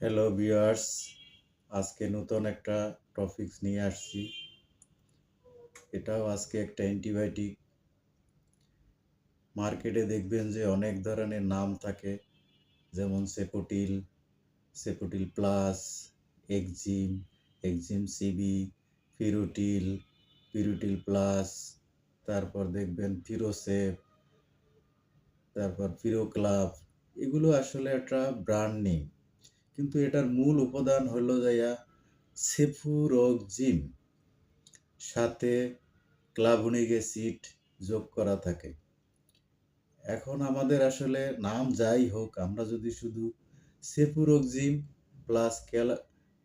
Hello viewers, আজকে নতুন একটা টপিকস নিয়ে আসছি। এটাও আজকে একটা অ্যান্টিবায়োটিক। মার্কেটে দেখবেন যে অনেক ধরনের নাম থাকে, যেমন সেপোটিল, সেপোটিল প্লাস, এক্সিম, এক্সিম সিবি, ফিরোটিল, ফিরোটিল প্লাস, তারপর দেখবেন ফিরোসেপ, তারপর ফিরোক্লাভ। এগুলো আসলে একটা ব্র্যান্ড নেম, কিন্তু এটার মূল উপাদান হলো যাইয়া সেফুরোক্সিম, সাথে ক্লাভনিক অ্যাসিড যোগ করা থাকে। এখন আমাদের আসলে নাম যাই হোক, আমরা যদি শুধু সেফুরোক্সিম প্লাস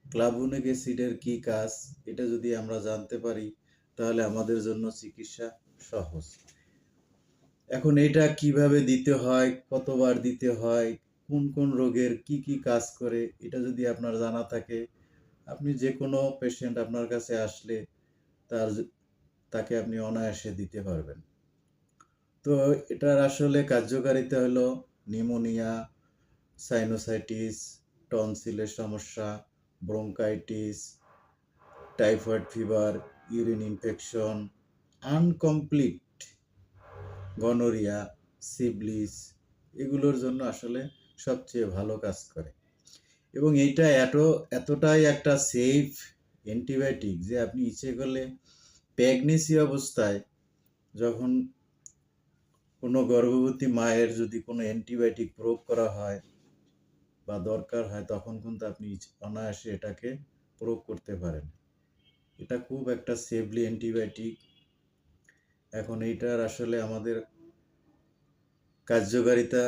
ক্লাভনিক অ্যাসিডের কী কাজ এটা যদি আমরা জানতে পারি, তাহলে আমাদের জন্য চিকিৎসা সহজ। এখন এটা কিভাবে দিতে হয়, কতবার দিতে হয়, কোন কোন রোগের কি কি কাজ করে, এটা যদি আপনার জানা থাকে, আপনি যে কোনো পেশেন্ট আপনার কাছে আসলে তাকে আপনি অনায়াসে দিতে পারবেন। তো এটার আসলে কার্যকারিতা হলো নিউমোনিয়া, সাইনোসাইটিস, টনসিলের সমস্যা, bronchitis, typhoid fever, urine infection, uncomplete gonorrhoea, syphilis, এগুলোর জন্য আসলে সবচেয়ে ভালো কাজ করে। এবং এইটা এতটাই একটা সেফ অ্যান্টিবায়োটিক যে আপনি ইচ্ছে করলে প্রেগনেন্সি অবস্থায় যখন কোনো গর্ভবতী মায়ের যদি কোনো অ্যান্টিবায়োটিক প্রয়োগ করা হয় বা দরকার হয়, তখন কিন্তু আপনি অনায়াসে এটাকে প্রয়োগ করতে পারেন। এটা খুব একটা সেফলি অ্যান্টিবায়োটিক। এখন এইটার আসলে আমাদের কার্যকারিতা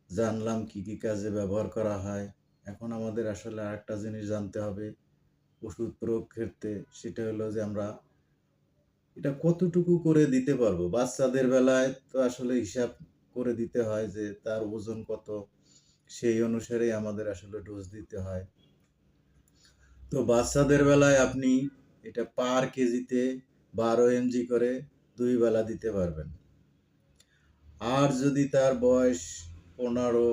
জানলাম, কি কি কাজে ব্যবহার করা হয়। এখন আমাদের আসলে আরেকটা জিনিস জানতে হবে ওষুধ প্রয়োগ ক্ষেত্রে, সেটা হলো যে আমরা এটা কতটুকু করে দিতে পারবো। বাচ্চাদের বেলায় তো আসলে হিসাব করে দিতে হয় যে তার ওজন কত, সেই অনুসারে আমাদের আসলে ডোজ দিতে হয়। তো বাচ্চাদের বেলায় আপনি এটা পার কেজিতে 12 mg করে 2 বেলা দিতে পারবেন। আর যদি তার বয়স 15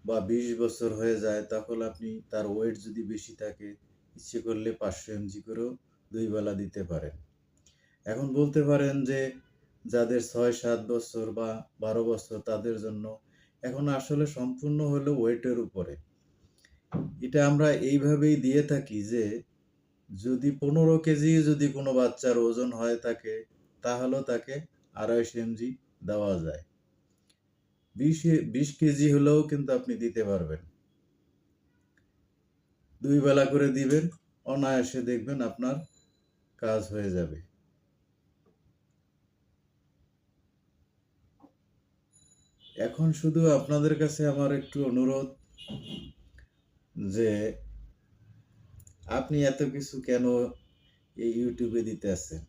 বা 20 বছর হয়ে যায়, তখন আপনি তার ওয়েট যদি বেশি থাকে, ইচ্ছে করলে 500 mg করেও 2 বেলা দিতে পারেন। এখন বলতে পারেন যে যাদের 6-7 বছর বা 12 বছর তাদের জন্য, এখন আসলে সম্পূর্ণ হলো ওয়েটের উপরে। এটা আমরা এইভাবেই দিয়ে থাকি যে যদি 15 কেজি যদি কোনো বাচ্চার ওজন হয়ে থাকে, তাহলেও তাকে 250 mg দেওয়া যায়। 20 কেজি হলেও কিন্তু আপনি দিতে পারবেন। 2 বেলা করে দিবেন, অনায়াসে দেখবেন আপনার কাজ হয়ে যাবে। এখন শুধু আপনাদের কাছে আমার একটু অনুরোধ যে আপনি এত কিছু কেন এই ইউটিউবে দিতে আছেন?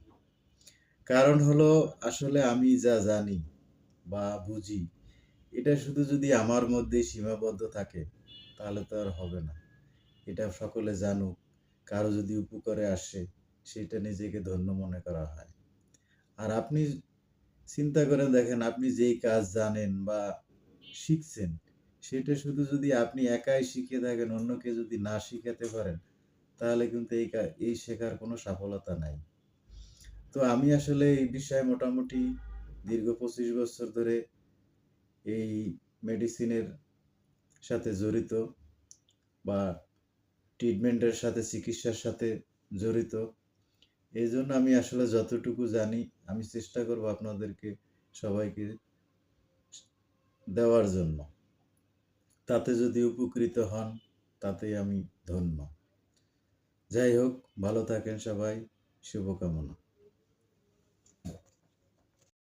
কারণ হলো আসলে আমি যা জানি বা বুঝি, এটা শুধু যদি আমার মধ্যেই সীমাবদ্ধ থাকে, তাহলে তো আর হবে না। এটা সকলে জানুক, কারো যদি উপকারে আসে, সেটা নিজেকে ধন্য মনে করা হয়। আর আপনি চিন্তা করে দেখেন, আপনি যেই কাজ জানেন বা শিখছেন, সেটা শুধু যদি আপনি একাই শিখে থাকেন, অন্যকে যদি না শিখাতে পারেন, তাহলে কিন্তু এই শেখার কোনো সফলতা নাই। তো আমি আসলে এই বিষয়ে মোটামুটি দীর্ঘ 25 বছর ধরে এই মেডিসিনের সাথে জড়িত বা ট্রিটমেন্টের সাথে, চিকিৎসার সাথে জড়িত। এইজন্য আমি আসলে যতটুকু জানি, আমি চেষ্টা করব আপনাদেরকে সবাইকে দেওয়ার জন্য। তাতে যদি উপকৃত হন, তাতেই আমি ধন্য। যাই হোক, ভালো থাকেন সবাই। শুভকামনা।